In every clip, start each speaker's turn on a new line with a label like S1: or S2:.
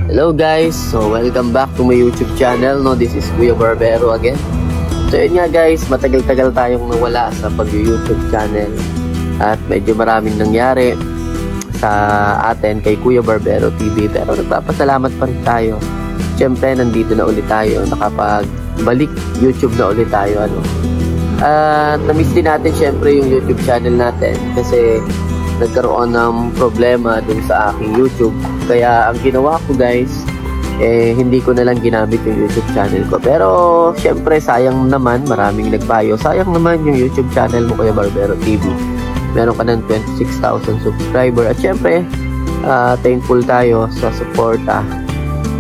S1: Hello guys, so welcome back to my YouTube channel. This is Kuya Barbero again. So yun nga guys, matagal-tagal tayong nawala sa pag-YouTube channel at medyo maraming nangyari sa atin kay Kuya Barbero TV, pero nagpapasalamat pa rin tayo. Siyempre nandito na ulit tayo, nakapagbalik YouTube na ulit tayo. Na-miss din natin siyempre yung YouTube channel natin kasi nagkaroon ng problema dun sa aking YouTube. Kaya ang ginawa ko guys, hindi ko na lang ginamit yung YouTube channel ko. Pero syempre sayang naman, maraming nagpayo. Sayang naman yung YouTube channel mo, Kuya Barbero TV. Meron ka ng 26,000 subscriber. At syempre, thankful tayo sa suporta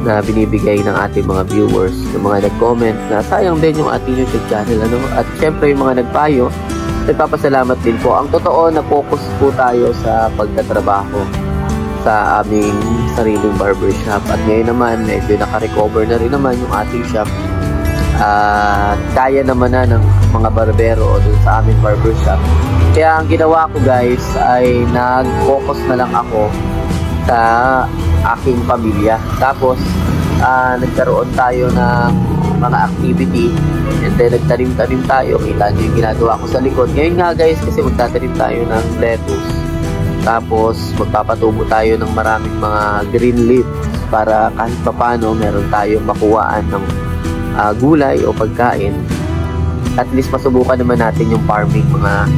S1: na binibigay ng ating mga viewers, yung mga nag-comment na sayang din yung ating YouTube channel. At syempre yung mga nagpayo, nagpapasalamat din po. Ang totoo, na-focus po tayo sa pagtatrabaho sa aming sariling barbershop. At ngayon naman, medyo naka-recover na rin naman yung ating shop. Kaya naman na ng mga barbero dun sa aming barbershop. Kaya ang ginawa ko guys ay nag-focus na lang ako sa aking pamilya. Tapos, nagkaroon tayo ng mga activity and then nagtanim-tanim tayo. Kita nyo yung ginagawa ko sa likod. Ngayon nga guys, kasi magtatanim tayo ng lettuce. Tapos magpapatubo tayo ng maraming mga green leaves para kahit papano meron tayong makuhaan ng gulay o pagkain. At least masubukan naman natin yung farming mga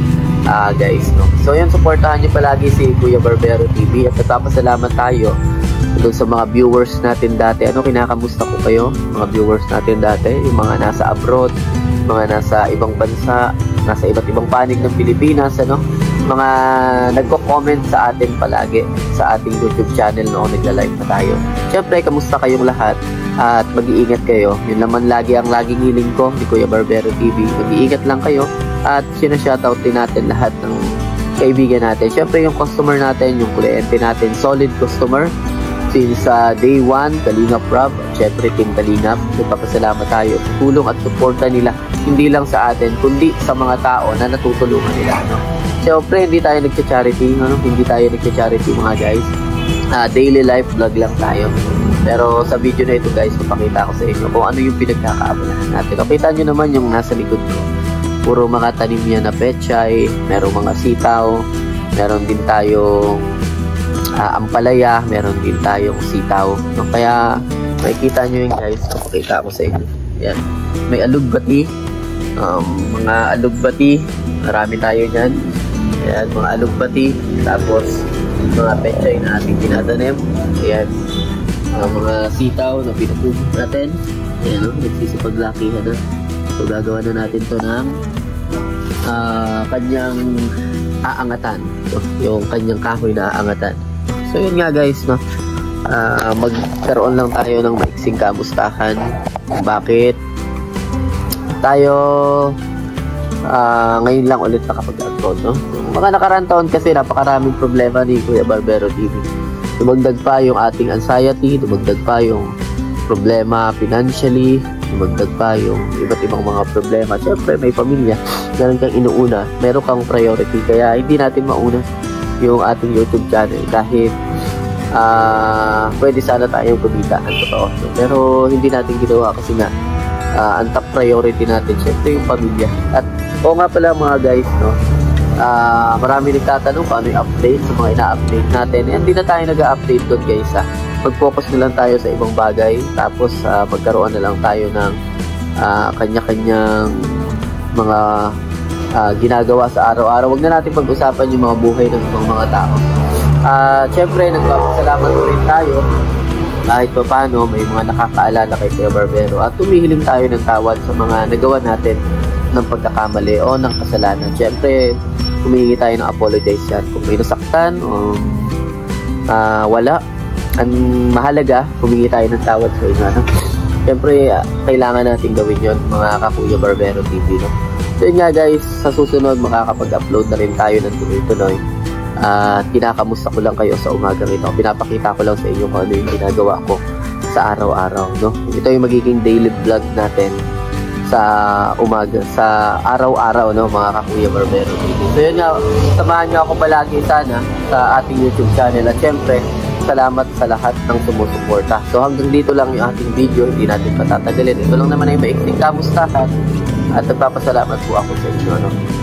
S1: guys. So yun, supportahan nyo palagi si Kuya Barbero TV at nagpapasalamat tayo doon sa mga viewers natin dati. Kinakamusta ko kayo, mga viewers natin dati, yung mga nasa abroad, mga nasa ibang bansa, nasa iba't ibang panig ng Pilipinas, mga nagko-comment sa atin palagi sa ating YouTube channel noong nagla-live na tayo. Siyempre, kamusta kayong lahat at mag-iingat kayo. Yun naman lagi ang laging hiling ko ni Kuya Barbero TV. Mag-iingat lang kayo at sinashoutout din natin lahat ng kaibigan natin. Siyempre, yung customer natin, yung kliyente natin, solid customer. Since day 1, Kalingap Rob, syempre Team Kalingap, nagpapasalamat tayo sa tulong at suporta nila, hindi lang sa atin, kundi sa mga tao na natutulungan nila. Syempre, hindi tayo nagcha-charity, hindi tayo nagcha-charity mga guys. Daily life vlog lang tayo. Pero sa video na ito guys, papakita ko sa inyo kung ano yung pinagkakaabalahan natin. Kita nyo naman yung nasa likod ko. Puro mga tanim yan na pechay, merong mga sitaw, meron din tayong ampalaya, meron din tayong sitaw. Kaya makikita nyo yun guys, papakita ko sa inyo. Yan. May alugbati, mga alugbati, marami tayo dyan. Ayan, mga alugbati, tapos mga pechay na ating tinatanim. Ayan, mga sitaw na pinatubog natin. Ayan, nagsisipaglakihan na. So gagawa na natin to ng kanyang aangatan. So, yung kanyang kahoy na aangatan. So yun nga guys, magkaroon lang tayo ng maiksing kamustahan. Bakit tayo ngayon lang ulit nakapag-upload, Mga nakaraan taon kasi napakaraming problema ni Kuya Barbero TV. Dumagdag pa yung ating anxiety, dumagdag pa yung problema financially, dumagdag pa yung iba't ibang mga problema. Siyempre may pamilya, meron kang inuuna, meron kang priority, kaya hindi natin mauna yung ating YouTube channel kahit pwede sana tayong kumita ng totoo. Pero hindi natin ginawa kasi nga ang top priority natin syempre yung pamilya. At nga pala mga guys, marami nagtatanong kung ano yung update sa mga ina-update natin. Hindi na tayo nag-update doon guys. Mag-focus na lang tayo sa ibang bagay, tapos magkaroon na lang tayo ng kanya-kanyang mga ginagawa sa araw-araw. Huwag na natin pag-usapan yung mga buhay ng mga tao. Siyempre, nagpapasalamat rin tayo kahit pa paano may mga nakakaalala kay Kuya Barbero at tumihiling tayo ng tawad sa mga nagawa natin ng pagkakamali o ng kasalanan. Siyempre, humihingi tayo ng apologize yan. Kung may nasaktan o wala, ang mahalaga, humingi tayo ng tawad sa inyo. Siyempre, kailangan natin gawin yon mga ka-Kuya Barbero TV. So yun nga guys, sa susunod makakapag-upload na rin tayo ng tuloy-tuloy. Kinakamusta ko lang kayo sa umagang ito. Pinapakita ko lang sa inyo kung ano yung ginagawa ko sa araw-araw. Ito yung magiging daily vlog natin sa umaga, sa araw-araw, mga ka-Kuya Barbero TV. So yun nga, samahan nyo ako palagi sana sa ating YouTube channel. At syempre, salamat sa lahat ng sumusuporta. So hanggang dito lang yung ating video, hindi natin patatagalin. Ito lang naman ay maiksing kamustahan at nagpapasalamat po ako sa inyo.